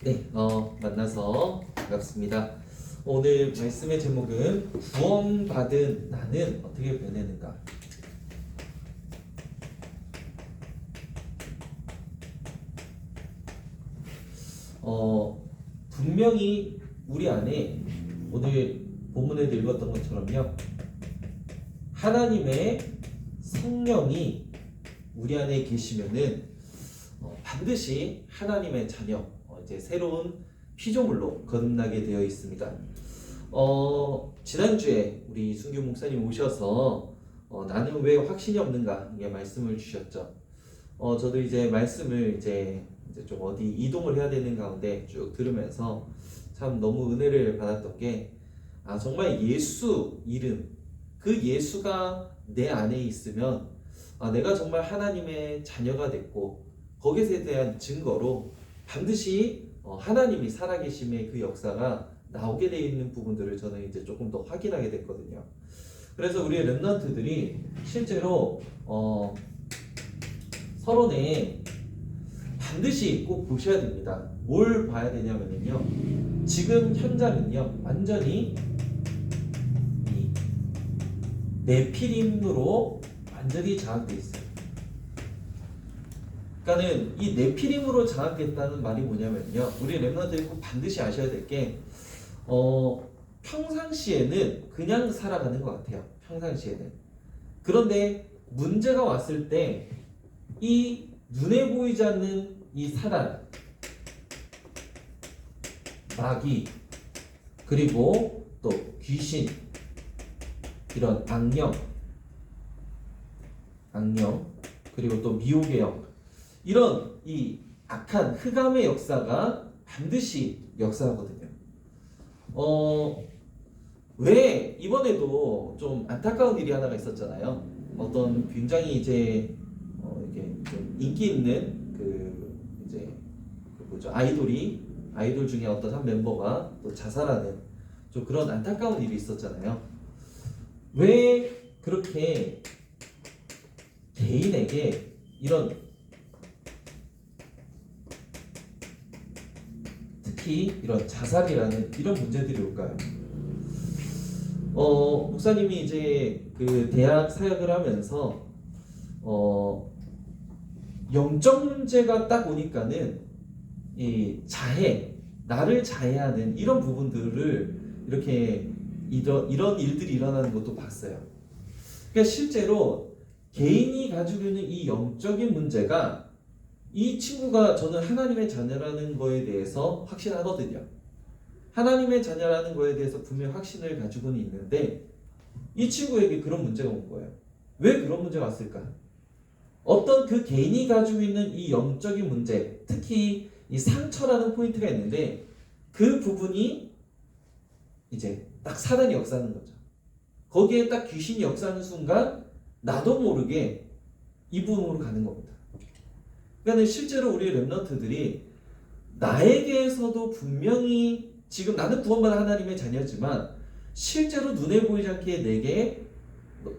네, 만나서 반갑습니다. 오늘 말씀의 제목은 구원받은 나는 어떻게 변했는가? 분명히 우리 안에 오늘 본문에 읽었던 것처럼요, 하나님의 성령이 우리 안에 계시면은 반드시 하나님의 자녀, 이제 새로운 피조물로 거듭나게 되어 있습니다. 지난주에 우리 순규 목사님 오셔서 나는 왜 확신이 없는가 이게 말씀을 주셨죠. 저도 이제 말씀을 이제 좀 어디 이동을 해야 되는 가운데 쭉 들으면서 참 너무 은혜를 받았던 게, 정말 예수 이름, 그 예수가 내 안에 있으면 내가 정말 하나님의 자녀가 됐고, 거기에 대한 증거로 반드시 하나님이 살아계심의 그 역사가 나오게 되어 있는 부분들을 저는 이제 조금 더 확인하게 됐거든요. 그래서 우리 렘넌트들이 실제로 서론에 반드시 꼭 보셔야 됩니다. 뭘 봐야 되냐면요, 지금 현장은요 완전히 이 네피림으로 완전히 장악되어 있어요. 그러니까는 이 네피림으로 장악됐다는 말이 뭐냐면요, 우리 렘넌트들이 꼭 반드시 아셔야 될 게, 평상시에는 그냥 살아가는 것 같아요. 평상시에는. 그런데 문제가 왔을 때 이 눈에 보이지 않는 이 사단, 마귀, 그리고 또 귀신, 이런 악령, 그리고 또 미혹의 영, 이런 이 악한 흑암의 역사가 반드시 역사하거든요. 왜 이번에도 좀 안타까운 일이 하나가 있었잖아요. 어떤 굉장히 이제 이렇게 좀 인기 있는 아이돌 중에 어떤 한 멤버가 또 자살하는 좀 그런 안타까운 일이 있었잖아요. 왜 그렇게 개인에게 이런, 특히 이런 자살이라는 이런 문제들이 올까요? 목사님이 이제 그 대학 사역을 하면서 영적 문제가 딱 오니까는 이 자해, 나를 자해하는 이런 부분들을 이렇게 이런 일들이 일어나는 것도 봤어요. 그러니까 실제로 개인이 가지고 있는 이 영적인 문제가, 이 친구가 저는 하나님의 자녀라는 거에 대해서 확신하거든요. 하나님의 자녀라는 거에 대해서 분명 확신을 가지고는 있는데, 이 친구에게 그런 문제가 온 거예요. 왜 그런 문제가 왔을까? 어떤 그 개인이 가지고 있는 이 영적인 문제, 특히 이 상처라는 포인트가 있는데, 그 부분이 이제 딱 사단이 역사하는 거죠. 거기에 딱 귀신이 역사하는 순간 나도 모르게 이 부분으로 가는 겁니다. 그러니까 실제로 우리 렘넌트들이 나에게서도 분명히 지금 나는 구원받은 하나님의 자녀지만 실제로 눈에 보이지 않게 내게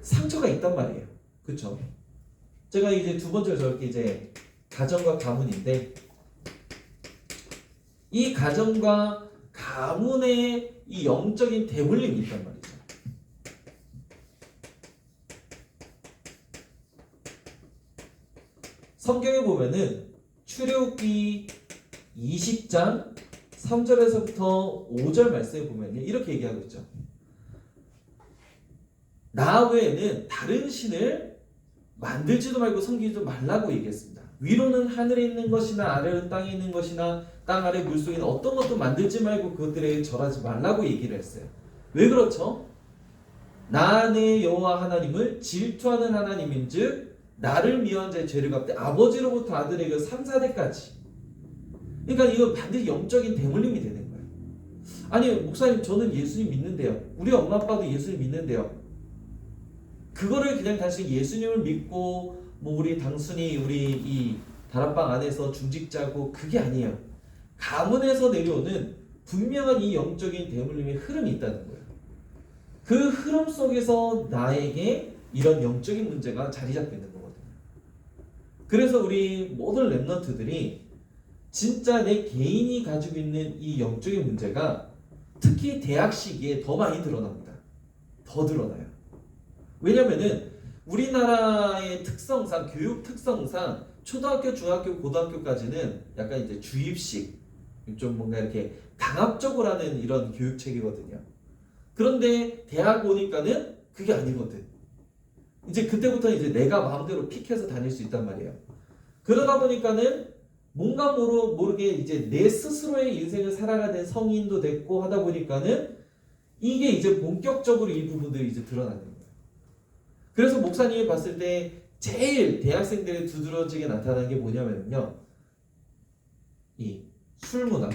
상처가 있단 말이에요. 그렇죠? 제가 이제 두 번째로 저렇게 이제 가정과 가문인데, 이 가정과 가문의 이 영적인 대물림이 있단 말이죠. 성경에 보면은 출애굽기 20장 3절에서부터 5절 말씀에 보면요, 이렇게 얘기하고 있죠. 나 외에는 다른 신을 만들지도 말고 섬기지도 말라고 얘기했습니다. 위로는 하늘에 있는 것이나 아래는 땅에 있는 것이나 땅 아래 물속에 있는 어떤 것도 만들지 말고 그것들에 절하지 말라고 얘기를 했어요. 왜 그렇죠? 나 내 여호와 하나님을 질투하는 하나님인즉 나를 미워한 자의 죄를 갚되 아버지로부터 아들에게 3, 4대까지. 그러니까 이건 반드시 영적인 대물림이 되는 거예요. 아니 목사님, 저는 예수님 믿는데요. 우리 엄마 아빠도 예수님 믿는데요. 그거를 그냥 단순히 예수님을 믿고 우리 단순히 우리 이 다락방 안에서 중직자고, 그게 아니에요. 가문에서 내려오는 분명한 이 영적인 대물림의 흐름이 있다는 거예요. 그 흐름 속에서 나에게 이런 영적인 문제가 자리 잡고 있는 거거든요. 그래서 우리 모든 렘넌트들이 진짜 내 개인이 가지고 있는 이 영적인 문제가 특히 대학 시기에 더 많이 드러납니다. 더 드러나요. 왜냐면은 우리나라의 특성상, 교육 특성상 초등학교, 중학교, 고등학교까지는 약간 이제 주입식, 좀 뭔가 이렇게 강압적으로 하는 이런 교육 체계거든요. 그런데 대학 오니까는 그게 아니거든. 이제 그때부터 이제 내가 마음대로 픽해서 다닐 수 있단 말이에요. 그러다 보니까는 뭔가 모르게 이제 내 스스로의 인생을 살아가는 성인도 됐고 하다 보니까는 이게 이제 본격적으로 이 부분들이 이제 드러나는 거예요. 그래서 목사님이 봤을 때 제일 대학생들이 두드러지게 나타나는 게 뭐냐면요. 이 술 문화.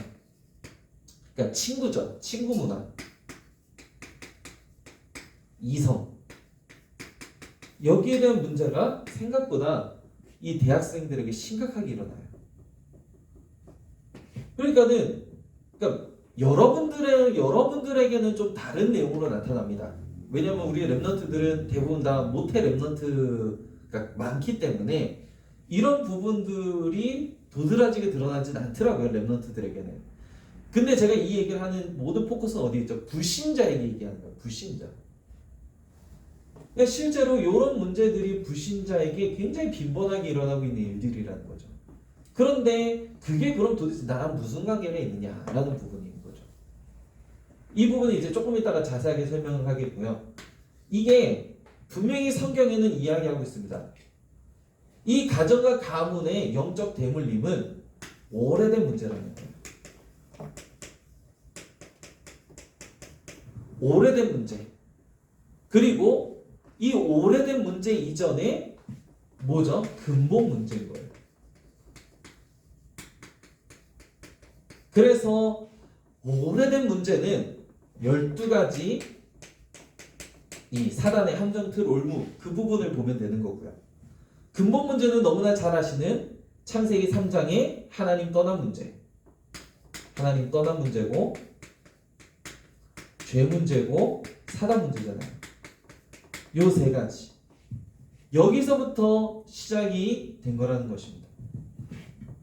그러니까 친구죠. 친구 문화. 이성. 여기에 대한 문제가 생각보다 이 대학생들에게 심각하게 일어나요. 그러니까 여러분들에게는 좀 다른 내용으로 나타납니다. 왜냐면 우리 랩런트들은 대부분 다 모태 랩런트가 많기 때문에 이런 부분들이 도드라지게 드러나진 않더라고요, 랩런트들에게는. 근데 제가 이 얘기를 하는 모든 포커스는 어디 있죠? 불신자에게 얘기하는 거예요. 불신자. 그러니까 실제로 이런 문제들이 불신자에게 굉장히 빈번하게 일어나고 있는 일들이라는 거죠. 그런데 그게 그럼 도대체 나랑 무슨 관계가 있느냐라는 부분인 거죠. 이 부분은 이제 조금 이따가 자세하게 설명을 하겠고요. 이게 분명히 성경에는 이야기하고 있습니다. 이 가정과 가문의 영적 대물림은 오래된 문제라는 거예요. 오래된 문제. 그리고 이 오래된 문제 이전에 뭐죠? 근본 문제인 거예요. 그래서 오래된 문제는 12가지 이 사단의 함정틀 올무 그 부분을 보면 되는 거고요. 근본 문제는 너무나 잘 아시는 창세기 3장의 하나님 떠난 문제. 하나님 떠난 문제고 죄 문제고 사단 문제잖아요. 요 세 가지. 여기서부터 시작이 된 거라는 것입니다.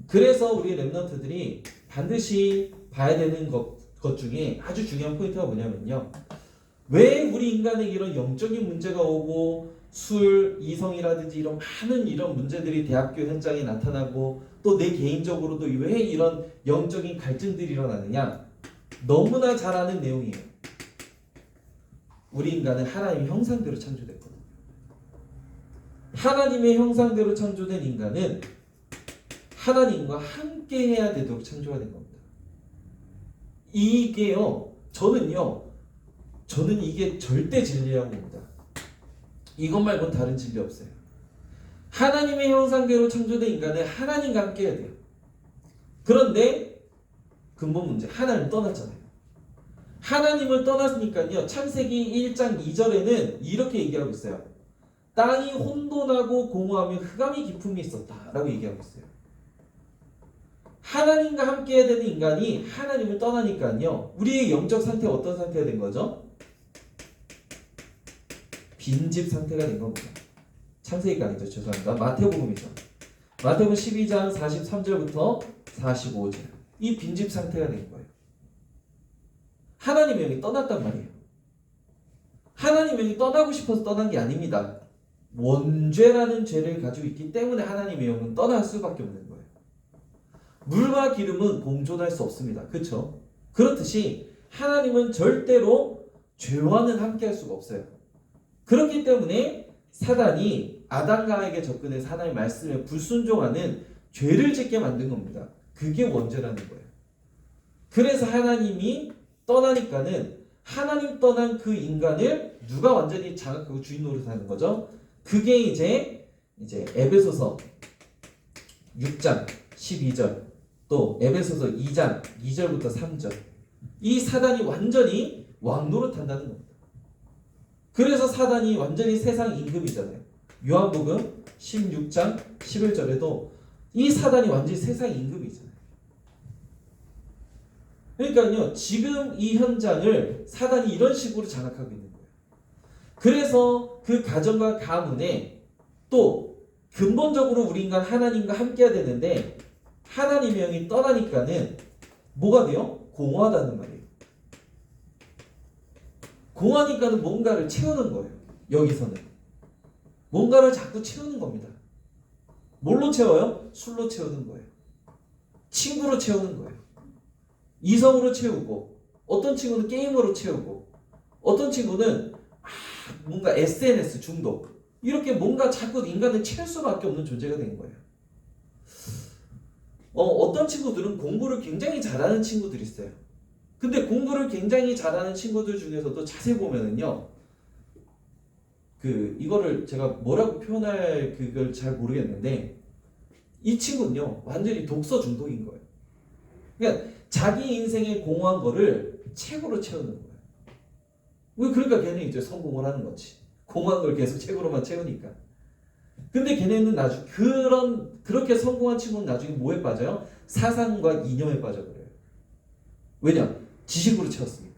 그래서 우리 랩런트들이 반드시 봐야 되는 것 중에 아주 중요한 포인트가 뭐냐면요. 왜 우리 인간에게 이런 영적인 문제가 오고 술, 이성이라든지 이런 많은 이런 문제들이 대학교 현장에 나타나고 또 내 개인적으로도 왜 이런 영적인 갈증들이 일어나느냐. 너무나 잘 아는 내용이에요. 우리 인간은 하나님의 형상대로 창조됐거든요. 하나님의 형상대로 창조된 인간은 하나님과 함께 해야 되도록 창조가 된 겁니다. 이게요, 저는 이게 절대 진리라고 봅니다. 이것 말고는 다른 진리 없어요. 하나님의 형상대로 창조된 인간은 하나님과 함께 해야 돼요. 그런데 근본 문제, 하나님을 떠났잖아요. 하나님을 떠났으니까요, 창세기 1장 2절에는 이렇게 얘기하고 있어요. 땅이 혼돈하고 공허하며 흑암이 깊음이 있었다라고 얘기하고 있어요. 하나님과 함께 해야 되는 인간이 하나님을 떠나니까요, 우리의 영적 상태가 어떤 상태가 된 거죠? 빈집 상태가 된 겁니다. 창세기가 아니죠. 죄송합니다. 마태복음이죠. 마태복음 12장 43절부터 45절. 이 빈집 상태가 된 거예요. 하나님의 영이 떠났단 말이에요. 하나님의 영이 떠나고 싶어서 떠난 게 아닙니다. 원죄라는 죄를 가지고 있기 때문에 하나님의 영은 떠날 수밖에 없는 거예요. 물과 기름은 공존할 수 없습니다. 그렇죠? 그렇듯이 하나님은 절대로 죄와는 함께 할 수가 없어요. 그렇기 때문에 사단이 아담과에게 접근해서 하나님의 말씀에 불순종하는 죄를 짓게 만든 겁니다. 그게 원죄라는 거예요. 그래서 하나님이 떠나니까는 하나님 떠난 그 인간을 누가 완전히 장악하고 주인 노릇하는 거죠. 그게 이제 에베소서 6장 12절 또 에베소서 2장 2절부터 3절 이 사단이 완전히 왕노릇한다는 겁니다. 그래서 사단이 완전히 세상 임금이잖아요. 요한복음 16장 11절에도 이 사단이 완전히 세상 임금이잖아요. 그러니까요, 지금 이 현장을 사단이 이런 식으로 장악하고 있는 거예요. 그래서 그 가정과 가문에 또 근본적으로 우리 인간 하나님과 함께 해야 되는데 하나님의 영이 떠나니까는 뭐가 돼요? 공허하다는 말이에요. 공허하니까는 뭔가를 채우는 거예요. 여기서는 뭔가를 자꾸 채우는 겁니다. 뭘로 채워요? 술로 채우는 거예요. 친구로 채우는 거예요. 이성으로 채우고, 어떤 친구는 게임으로 채우고, 어떤 친구는 뭔가 SNS 중독, 이렇게 뭔가 자꾸 인간을 채울 수밖에 없는 존재가 된 거예요. 어떤 친구들은 공부를 굉장히 잘하는 친구들이 있어요. 근데 공부를 굉장히 잘하는 친구들 중에서도 자세히 보면은요, 이거를 제가 뭐라고 표현할 그걸 잘 모르겠는데, 이 친구는요 완전히 독서 중독인 거예요. 그러니까 자기 인생에 공허한 거를 책으로 채우는 거예요. 왜? 그러니까 걔는 이제 성공을 하는 거지. 공허한 걸 계속 책으로만 채우니까. 근데 걔네는 나중에 그렇게 성공한 친구는 나중에 뭐에 빠져요? 사상과 이념에 빠져버려요. 왜냐? 지식으로 채웠으니까.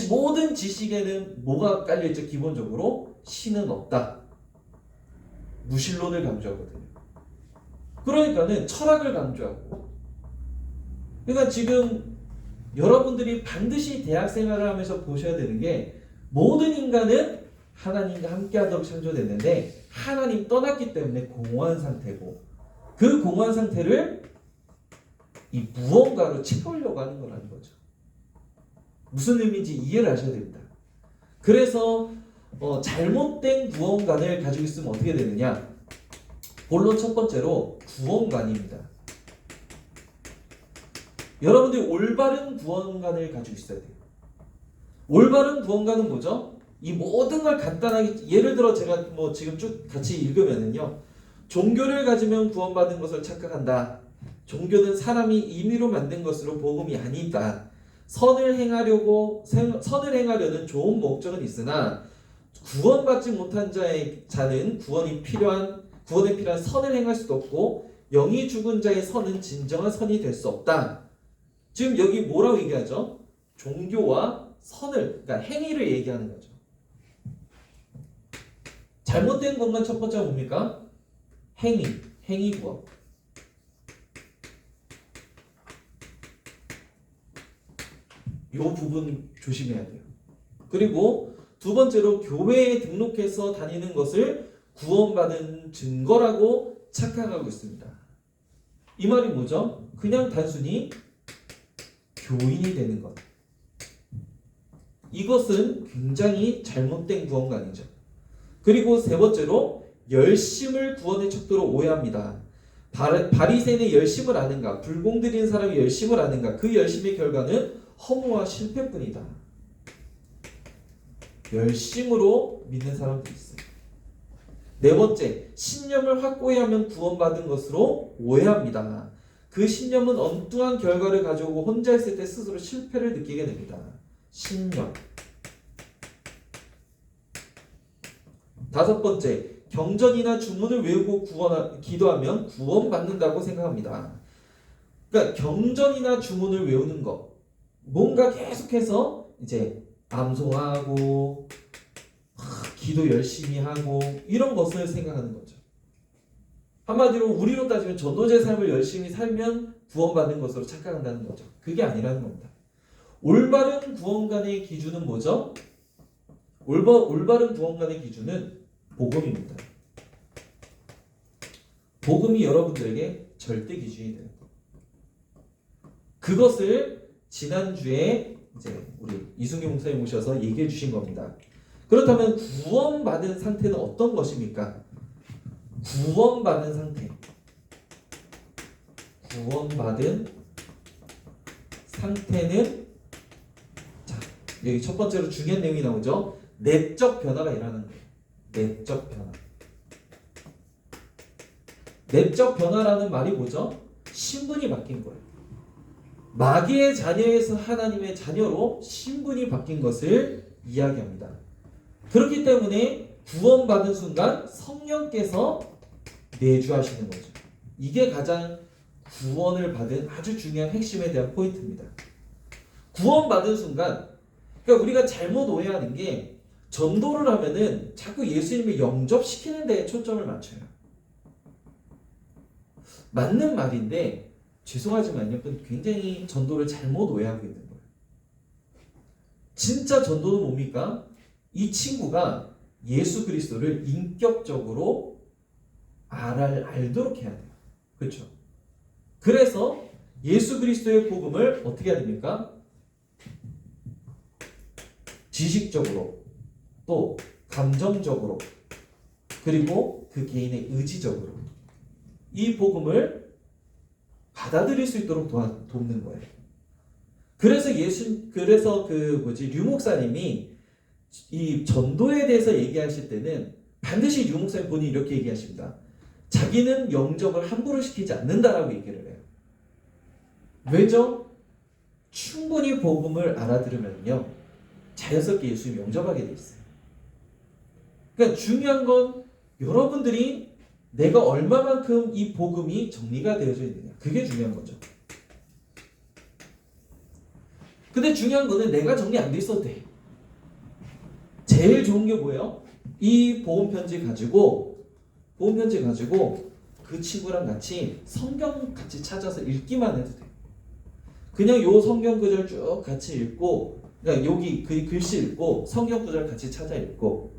모든 지식에는 뭐가 깔려있죠? 기본적으로 신은 없다. 무신론을 강조하거든요. 그러니까는 철학을 강조하고. 그러니까 지금 여러분들이 반드시 대학 생활을 하면서 보셔야 되는 게, 모든 인간은 하나님과 함께하도록 창조됐는데 하나님 떠났기 때문에 공허한 상태고, 그 공허한 상태를 이 무언가로 채우려고 하는 거라는 거죠. 무슨 의미인지 이해를 하셔야 됩니다. 그래서 잘못된 구원관을 가지고 있으면 어떻게 되느냐? 본론 첫 번째로 구원관입니다. 여러분들이 올바른 구원관을 가지고 있어야 돼요. 올바른 구원관은 뭐죠? 이 모든 걸 간단하게, 예를 들어 제가 지금 쭉 같이 읽으면은요, 종교를 가지면 구원받은 것을 착각한다. 종교는 사람이 임의로 만든 것으로 복음이 아니다. 선을 행하려는 좋은 목적은 있으나 구원받지 못한 자는 구원에 필요한 선을 행할 수도 없고, 영이 죽은 자의 선은 진정한 선이 될 수 없다. 지금 여기 뭐라고 얘기하죠? 종교와 선을, 그러니까 행위를 얘기하는 거죠. 잘못된 것만 첫 번째가 뭡니까? 행위 구원. 이 부분 조심해야 돼요. 그리고 두 번째로 교회에 등록해서 다니는 것을 구원받은 증거라고 착각하고 있습니다. 이 말이 뭐죠? 그냥 단순히 교인이 되는 것. 이것은 굉장히 잘못된 구원관이죠. 그리고 세 번째로 열심을 구원의 척도로 오해합니다. 바리새인의 열심을 아는가? 불공들인 사람이 열심을 아는가? 그 열심의 결과는 허무와 실패뿐이다. 열심으로 믿는 사람들이 있어요. 네 번째, 신념을 확고히 하면 구원받은 것으로 오해합니다. 그 신념은 엉뚱한 결과를 가져오고 혼자 있을 때 스스로 실패를 느끼게 됩니다. 신념. 다섯 번째, 경전이나 주문을 외우고 기도하면 구원받는다고 생각합니다. 그러니까 경전이나 주문을 외우는 것, 뭔가 계속해서 이제 암송하고 기도 열심히 하고 이런 것을 생각하는 거죠. 한마디로 우리로 따지면 전도자의 삶을 열심히 살면 구원받는 것으로 착각한다는 거죠. 그게 아니라는 겁니다. 올바른 구원관의 기준은 뭐죠? 올바른 구원관의 기준은 복음입니다. 복음이 여러분들에게 절대 기준이 돼요. 그것을 지난주에 이제 우리 이승규 목사님 오셔서 얘기해 주신 겁니다. 그렇다면 구원받은 상태는 어떤 것입니까? 구원받은 상태. 구원받은 상태는, 자, 여기 첫 번째로 중요한 내용이 나오죠. 내적 변화가 일어나는 거예요. 내적 변화. 내적 변화라는 말이 뭐죠? 신분이 바뀐 거예요. 마귀의 자녀에서 하나님의 자녀로 신분이 바뀐 것을 이야기합니다. 그렇기 때문에 구원받은 순간 성령께서 내주하시는 거죠. 이게 가장 구원을 받은 아주 중요한 핵심에 대한 포인트입니다. 구원받은 순간, 그러니까 우리가 잘못 오해하는 게, 전도를 하면은 자꾸 예수님을 영접시키는 데에 초점을 맞춰요. 맞는 말인데 죄송하지만요, 그건 굉장히 전도를 잘못 오해하고 있는 거예요. 진짜 전도는 뭡니까? 이 친구가 예수 그리스도를 인격적으로 알도록 해야 돼요. 그렇죠? 그래서 예수 그리스도의 복음을 어떻게 해야 됩니까? 지식적으로, 또 감정적으로, 그리고 그 개인의 의지적으로 이 복음을 받아들일 수 있도록 돕는 거예요. 그래서 류 목사님이 이 전도에 대해서 얘기하실 때는 반드시 류 목사님 본인이 이렇게 얘기하십니다. 자기는 영접을 함부로 시키지 않는다라고 얘기를 해요. 왜죠? 충분히 복음을 알아들으면요, 자연스럽게 예수님 영접하게 돼 있어요. 그러니까 중요한 건 여러분들이 내가 얼마만큼 이 복음이 정리가 되어져 있느냐, 그게 중요한 거죠. 근데 중요한 거는 내가 정리 안 돼 있어도 돼. 제일 좋은 게 뭐예요? 이 복음 편지 가지고 그 친구랑 같이 성경 같이 찾아서 읽기만 해도 돼. 그냥 요 성경 구절 쭉 같이 읽고, 그러니까 여기 그 글씨 읽고 성경 구절 같이 찾아 읽고.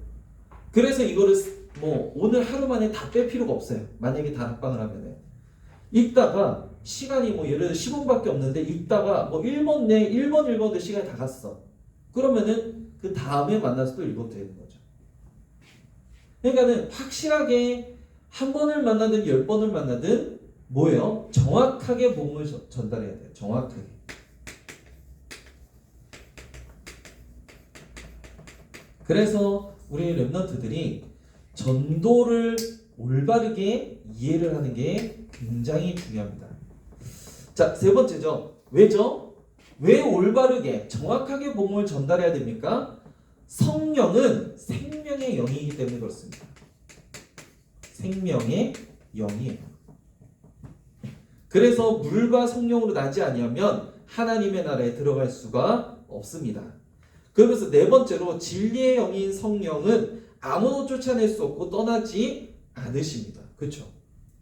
그래서 이거를 뭐 오늘 하루 만에 다 뺄 필요가 없어요. 만약에 다락방을 하면은 읽다가 시간이 뭐 예를 들어 10분밖에 없는데 읽다가 뭐 1번 읽어도 시간이 다 갔어. 그러면은 그 다음에 만나서 또 읽어도 되는 거죠. 그러니까는 확실하게 한 번을 만나든 10번을 만나든 뭐예요? 정확하게 복음을 전달해야 돼요. 정확하게. 그래서 우리 렘넌트들이 전도를 올바르게 이해를 하는 게 굉장히 중요합니다. 자, 세 번째죠. 왜죠? 왜 올바르게 정확하게 복음을 전달해야 됩니까? 성령은 생명의 영이기 때문에 그렇습니다. 생명의 영이에요. 그래서 물과 성령으로 나지 아니하면 하나님의 나라에 들어갈 수가 없습니다. 그러면서 네 번째로 진리의 영인 성령은 아무도 쫓아낼 수 없고 떠나지 않으십니다. 그렇죠?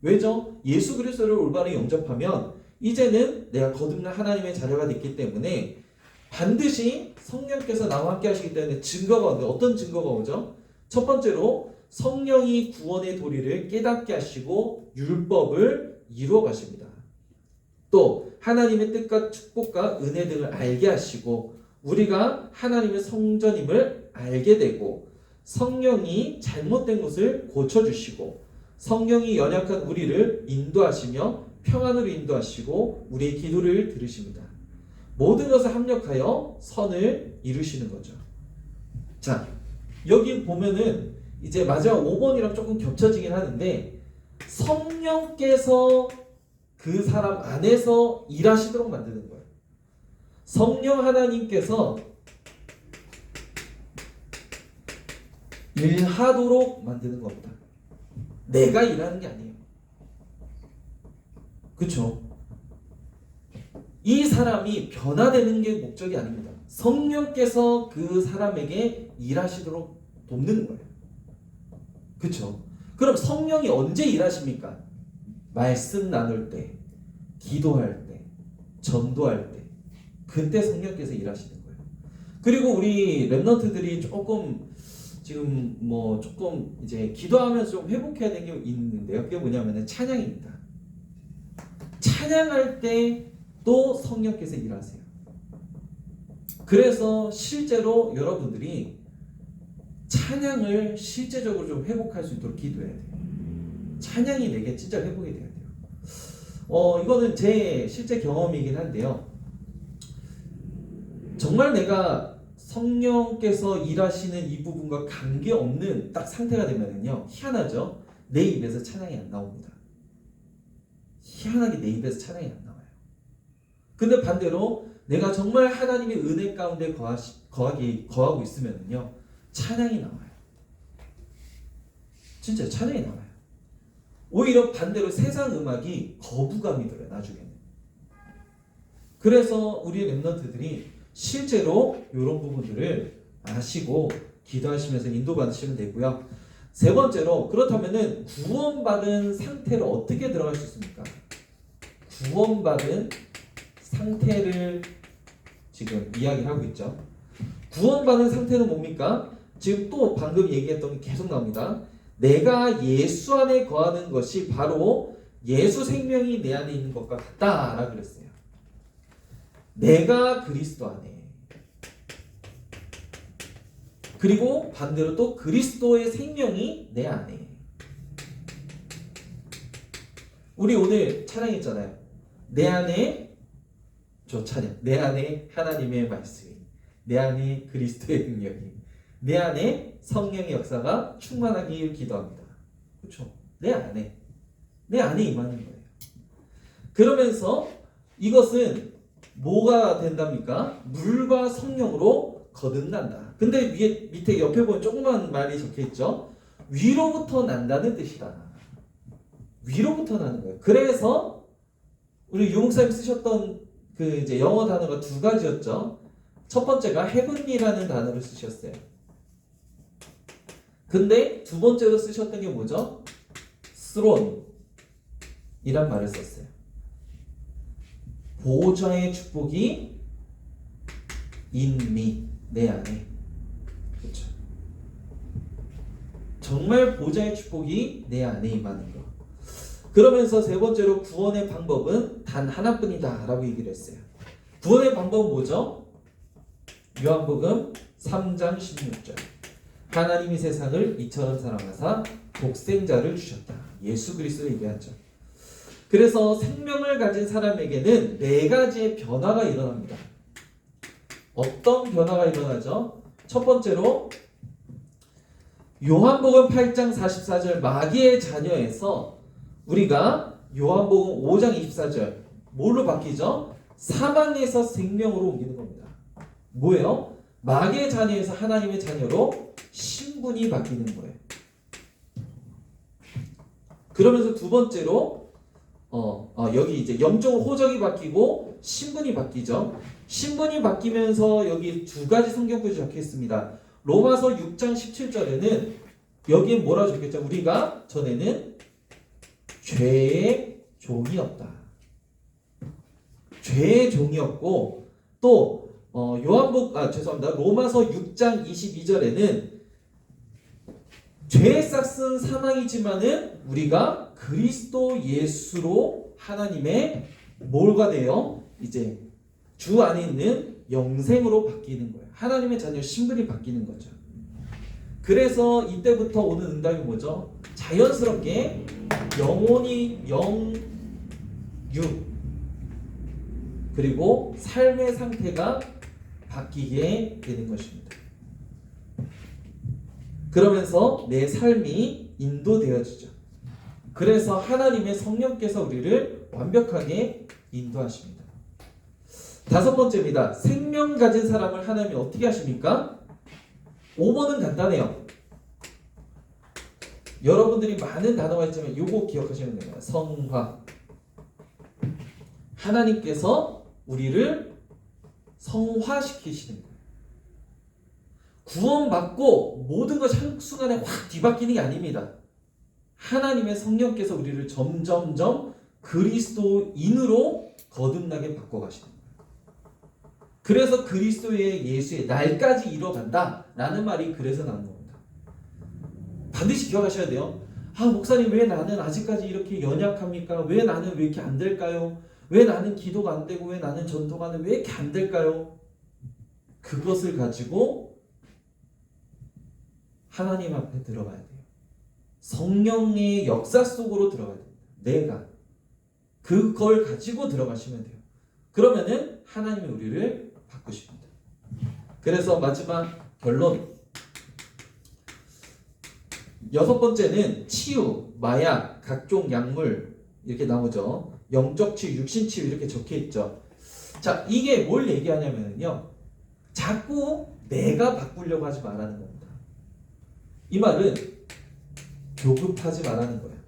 왜죠? 예수 그리스도를 올바르게 영접하면 이제는 내가 거듭난 하나님의 자녀가 됐기 때문에 반드시 성령께서 나와 함께 하시기 때문에 증거가 오는데, 어떤 증거가 오죠? 첫 번째로 성령이 구원의 도리를 깨닫게 하시고 율법을 이루어 가십니다. 또 하나님의 뜻과 축복과 은혜 등을 알게 하시고 우리가 하나님의 성전임을 알게 되고 성령이 잘못된 것을 고쳐주시고 성령이 연약한 우리를 인도하시며 평안으로 인도하시고 우리의 기도를 들으십니다. 모든 것을 합력하여 선을 이루시는 거죠. 자, 여기 보면은 이제 마지막 5번이랑 조금 겹쳐지긴 하는데 성령께서 그 사람 안에서 일하시도록 만드는 거예요. 성령 하나님께서 일하도록 만드는 겁니다. 내가 일하는 게 아니에요. 그렇죠? 이 사람이 변화되는 게 목적이 아닙니다. 성령께서 그 사람에게 일하시도록 돕는 거예요. 그렇죠? 그럼 성령이 언제 일하십니까? 말씀 나눌 때, 기도할 때, 전도할 때, 그때 성령께서 일하시는 거예요. 그리고 우리 렘넌트들이 조금 지금 조금 이제 기도하면서 좀 회복해야 되는 게 있는데요. 그게 뭐냐면은 찬양입니다. 찬양할 때 또 성령께서 일하세요. 그래서 실제로 여러분들이 찬양을 실제적으로 좀 회복할 수 있도록 기도해야 돼요. 찬양이 내게 진짜 회복이 돼야 돼요. 이거는 제 실제 경험이긴 한데요. 정말 내가 성령께서 일하시는 이 부분과 관계없는 딱 상태가 되면은요, 희한하죠? 내 입에서 찬양이 안 나옵니다. 희한하게 내 입에서 찬양이 안 나와요. 근데 반대로 내가 정말 하나님의 은혜 가운데 거하고 있으면요, 찬양이 나와요. 진짜 찬양이 나와요. 오히려 반대로 세상 음악이 거부감이 들어요, 나중에는. 그래서 우리 렘넌트들이 실제로 이런 부분들을 아시고 기도하시면서 인도받으시면 되고요. 세 번째로, 그렇다면은 구원받은 상태로 어떻게 들어갈 수 있습니까? 구원받은 상태를 지금 이야기를 하고 있죠. 구원받은 상태는 뭡니까? 지금 또 방금 얘기했던 게 계속 나옵니다. 내가 예수 안에 거하는 것이 바로 예수 생명이 내 안에 있는 것과 같다라고 그랬어요. 내가 그리스도 안에, 그리고 반대로 또 그리스도의 생명이 내 안에. 우리 오늘 찬양했잖아요. 내 안에, 저 찬양, 내 안에 하나님의 말씀이, 내 안에 그리스도의 능력이, 내 안에 성령의 역사가 충만하길 기도합니다. 그렇죠? 내 안에 임하는 거예요. 그러면서 이것은 뭐가 된답니까? 물과 성령으로 거듭난다. 근데 밑에 옆에 보면 조그만 말이 적혀 있죠. 위로부터 난다는 뜻이다. 위로부터 나는 거예요. 그래서 우리 유목사님 쓰셨던 그 이제 영어 단어가 두 가지였죠. 첫 번째가 heavenly라는 단어를 쓰셨어요. 근데 두 번째로 쓰셨던 게 뭐죠? throne 이란 말을 썼어요. 보좌의 축복이 in me, 내 안에. 그렇죠. 정말 보좌의 축복이 내 안에 임하는 것. 그러면서 세 번째로 구원의 방법은 단 하나뿐이다 라고 얘기를 했어요. 구원의 방법은 뭐죠? 요한복음 3장 16절. 하나님이 세상을 이처럼 사랑하사 독생자를 주셨다. 예수 그리스도를 얘기하죠. 그래서 생명을 가진 사람에게는 네 가지의 변화가 일어납니다. 어떤 변화가 일어나죠? 첫 번째로 요한복음 8장 44절 마귀의 자녀에서 우리가 요한복음 5장 24절 뭘로 바뀌죠? 사망에서 생명으로 옮기는 겁니다. 뭐예요? 마귀의 자녀에서 하나님의 자녀로 신분이 바뀌는 거예요. 그러면서 두 번째로 여기 이제 영적 호적이 바뀌고 신분이 바뀌죠. 신분이 바뀌면서 여기 두 가지 성경구절이 적혀 있습니다. 로마서 6장 17절에는 여기에 뭐라 적혔죠? 우리가 전에는 죄의 종이었다. 죄의 종이었고 또 로마서 6장 22절에는 죄의 싹은 사망이지만은 우리가 그리스도 예수로 하나님의 뭐가 돼요? 이제 주 안에 있는 영생으로 바뀌는 거예요. 하나님의 자녀 신분이 바뀌는 거죠. 그래서 이때부터 오는 응답이 뭐죠? 자연스럽게 영혼이 영육 그리고 삶의 상태가 바뀌게 되는 것입니다. 그러면서 내 삶이 인도되어지죠. 그래서 하나님의 성령께서 우리를 완벽하게 인도하십니다. 다섯 번째입니다. 생명 가진 사람을 하나님이 어떻게 하십니까? 5번은 간단해요. 여러분들이 많은 단어가 있지만 요거 기억하시면 됩니다. 성화. 하나님께서 우리를 성화시키시는 거예요. 구원받고 모든 것이 한순간에 확 뒤바뀌는 게 아닙니다. 하나님의 성령께서 우리를 점점점 그리스도인으로 거듭나게 바꿔가시는 거예요. 그래서 그리스도의 예수의 날까지 이뤄간다 라는 말이 그래서 나온 겁니다. 반드시 기억하셔야 돼요. 목사님 왜 나는 아직까지 이렇게 연약합니까? 왜 나는 왜 이렇게 안 될까요? 왜 나는 기도가 안 되고 왜 나는 전도가 왜 이렇게 안 될까요? 그것을 가지고 하나님 앞에 들어가야 돼요. 성령의 역사 속으로 들어가야 됩니다. 내가 그걸 가지고 들어가시면 돼요. 그러면은 하나님이 우리를 바꾸십니다. 그래서 마지막 결론 여섯 번째는 치유, 마약, 각종 약물 이렇게 나오죠. 영적 치유, 육신 치유 이렇게 적혀 있죠. 자, 이게 뭘 얘기하냐면요. 자꾸 내가 바꾸려고 하지 말라는 겁니다. 이 말은 조급하지 말라는 거예요.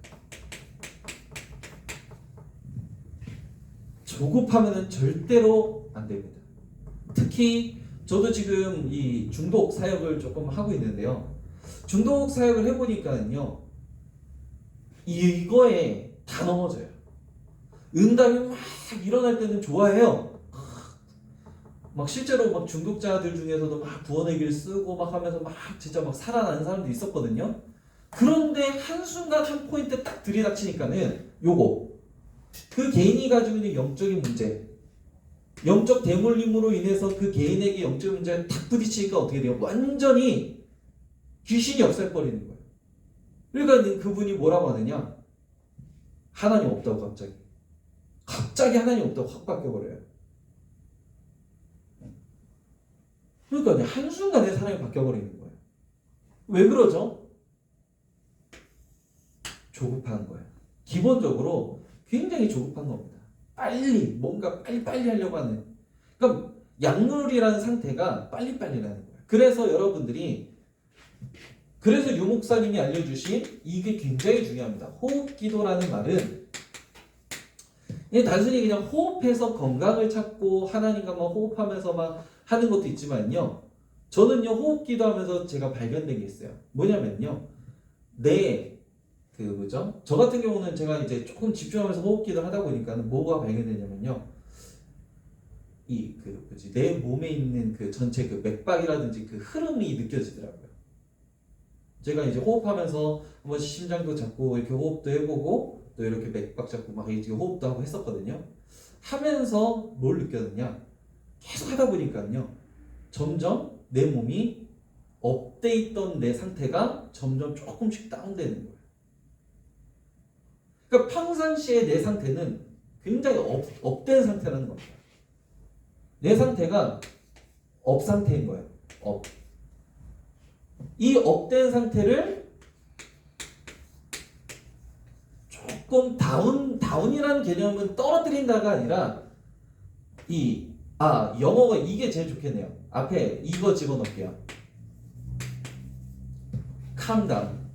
조급하면은 절대로 안 됩니다. 특히 저도 지금 이 중독 사역을 조금 하고 있는데요. 중독 사역을 해보니까는요, 이거에 다 넘어져요. 응답이 막 일어날 때는 좋아해요. 막 실제로 막 중독자들 중에서도 막 구원의 길 쓰고 막 하면서 막 진짜 막 살아나는 사람도 있었거든요. 그런데 한순간 한 포인트 딱 들이닥치니까는 요거 그 개인이 가지고 있는 영적인 문제, 영적 대물림으로 인해서 그 개인에게 영적인 문제가 탁 부딪히니까 어떻게 돼요? 완전히 귀신이 역살버리는 거예요. 그러니까 그분이 뭐라고 하느냐? 하나님 없다고 갑자기 하나님 없다고 확 바뀌어버려요. 그러니까 한순간에 사람이 바뀌어버리는 거예요. 왜 그러죠? 조급한 거예요. 기본적으로 굉장히 조급한 겁니다. 뭔가 빨리빨리 하려고 하는. 그러니까 약물이라는 상태가 빨리빨리라는 거예요. 그래서 유 목사님이 알려주신 이게 굉장히 중요합니다. 호흡 기도라는 말은 단순히 그냥 호흡해서 건강을 찾고 하나님과 막 호흡하면서 막 하는 것도 있지만요. 저는요 호흡 기도하면서 제가 발견된 게 있어요. 뭐냐면요. 저 같은 경우는 제가 이제 조금 집중하면서 호흡 기도를 하다 보니까는 뭐가 발견되냐면요. 내 몸에 있는 그 전체 그 맥박이라든지 그 흐름이 느껴지더라고요. 제가 이제 호흡하면서 한 번씩 심장도 잡고 이렇게 호흡도 해보고 또 이렇게 맥박 잡고 막 이렇게 호흡도 하고 했었거든요. 하면서 뭘 느꼈느냐? 계속 하다 보니까요. 점점 내 몸이 업돼 있던 내 상태가 점점 조금씩 다운되는 거예요. 그러니까 평상시에 내 상태는 굉장히 업된 상태라는 겁니다. 내 상태가 업 상태인 거예요. 이 업된 상태를 조금 다운이라는 개념은 떨어뜨린다가 아니라 영어가 이게 제일 좋겠네요. 앞에 이거 집어넣을게요. calm down.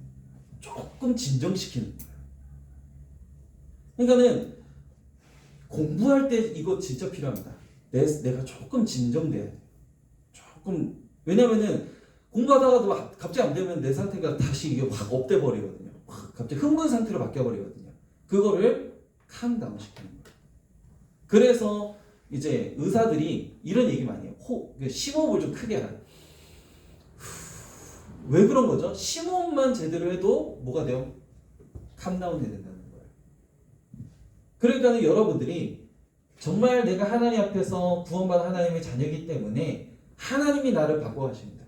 조금 진정시키는 거예요. 그러니까는 공부할 때 이거 진짜 필요합니다. 내가 조금 진정돼야 돼. 왜냐면은 공부하다가도 갑자기 안 되면 내 상태가 다시 이게 확 업돼 버리거든요. 갑자기 흥분 상태로 바뀌어 버리거든요. 그거를 calm down 시키는 거예요. 그래서 이제 의사들이 이런 얘기 많이 해요. 심호흡을 좀 크게 하라. 왜 그런 거죠? 심호흡만 제대로 해도 뭐가 돼요? calm down 해야 된다는 거예요. 그러니까 여러분들이 정말 내가 하나님 앞에서 구원받은 하나님의 자녀이기 때문에 하나님이 나를 바꿔가십니다.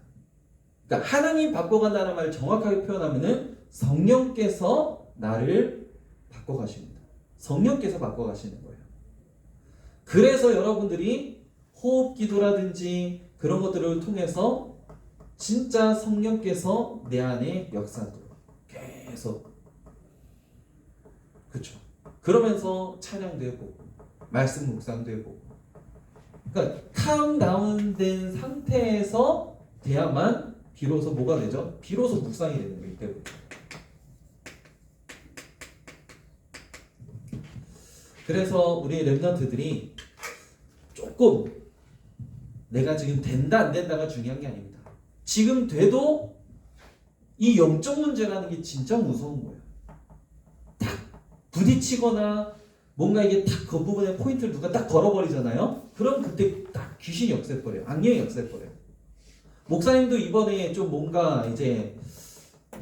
그러니까 하나님이 바꿔간다는 말을 정확하게 표현하면은 성령께서 나를 바꿔가십니다. 성령께서 바꿔가시는 거예요. 그래서 여러분들이 호흡 기도라든지 그런 것들을 통해서 진짜 성령께서 내 안에 역사하도록 계속 그렇죠. 그러면서 찬양도 해보고 말씀 묵상도 해보고 그러니까 calm down 된 상태에서 돼야만 비로소 뭐가 되죠? 비로소 묵상이 되는 거기 때문에. 그래서 우리 렘넌트들이 조금 내가 지금 된다 안 된다가 중요한 게 아닙니다. 지금 돼도 이 영적 문제라는 게 진짜 무서운 거예요. 딱 부딪히거나 뭔가 이게 딱 그 부분에 포인트를 누가 딱 걸어버리잖아요. 그럼 그때 딱 귀신이 역세버려요. 악령이 역세버려요. 목사님도 이번에 좀 뭔가 이제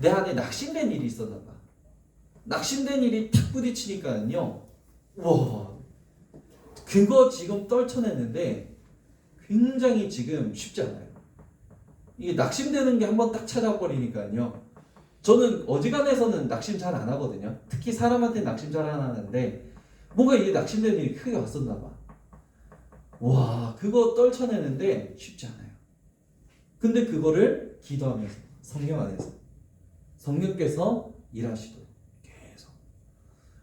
내 안에 낙심된 일이 있었나 봐. 낙심된 일이 탁 부딪히니까요. 와, 그거 지금 떨쳐냈는데 굉장히 지금 쉽지 않아요. 이게 낙심되는 게 한번 딱 찾아버리니까요. 저는 어지간해서는 낙심 잘 안 하거든요. 특히 사람한테 낙심 잘 안 하는데 뭔가 이게 낙심되는 일이 크게 왔었나 봐. 와, 그거 떨쳐내는데 쉽지 않아요. 근데 그거를 기도하면서 성령 안에서 성령께서 일하시도록 계속.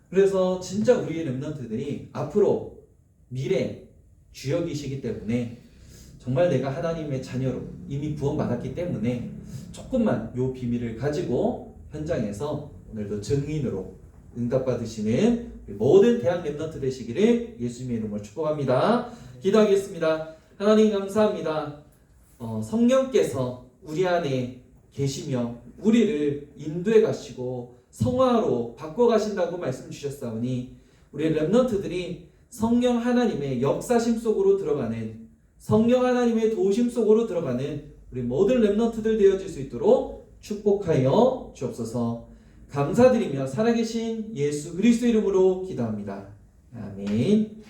그래서 진짜 우리 렘넌트들이 앞으로 미래 주역이시기 때문에 정말 내가 하나님의 자녀로 이미 구원받았기 때문에 조금만 요 비밀을 가지고 현장에서 오늘도 증인으로 응답받으시는 모든 대학 렘넌트 되시기를 예수님의 이름으로 축복합니다. 기도하겠습니다. 하나님 감사합니다. 성령께서 우리 안에 계시며 우리를 인도해 가시고 성화로 바꿔 가신다고 말씀 주셨사오니 우리 렘넌트들이 성령 하나님의 역사심 속으로 들어가는, 성령 하나님의 도우심 속으로 들어가는 우리 모든 렘넌트들 되어질 수 있도록 축복하여 주옵소서. 감사드리며 살아계신 예수 그리스도 이름으로 기도합니다. 아멘.